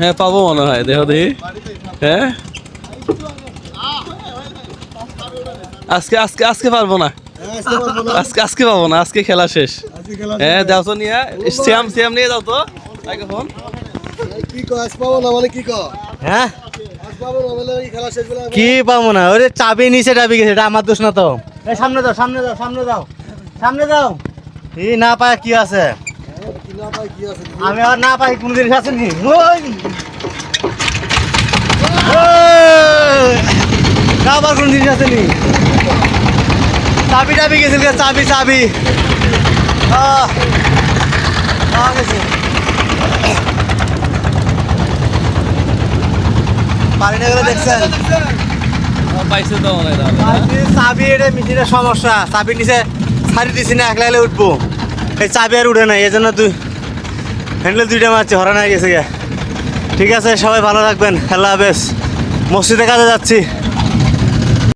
হ্যাঁ পাবো মনে হয়, দেখো দেখি। হ্যাঁ আজকে আজকে আজকে পারবো না, আজকে পাবো না, আজকে খেলা শেষ। হ্যাঁ দাও তো নিয়ে, শ্যাম শ্যাম নিয়ে দাও তো ফোন। হ্যাঁ কি পাবো না, ওরে চাবি নিচে ডাবি গেছে, এটা আমার দোষ না তো। এই সামনে যাও সামনে যাও সামনে যাও সামনে যাও। এই না পায় কি আছে, আমি আর না পাই কোন জিনিস আছে নি। আবার কোন জিনিস আছে নি, চাবি টাবি গেছিল, চাবি চাবি পারি না গেলে দেখছেন পাইছে তো মনে হয়। চাবি এটা মেশিনের সমস্যা, চাবি নিচে ছাড়ি দিছি না, একলা উঠবো, এই চাবি আর উঠে নাই, এই জন্য হ্যান্ডেল দুইটা মারছি, হরান হয়ে গেছে গে। ঠিক আছে, সবাই ভালো থাকবেন, আল্লাহ হাফেজ। মসজিদে কাজে যাচ্ছি।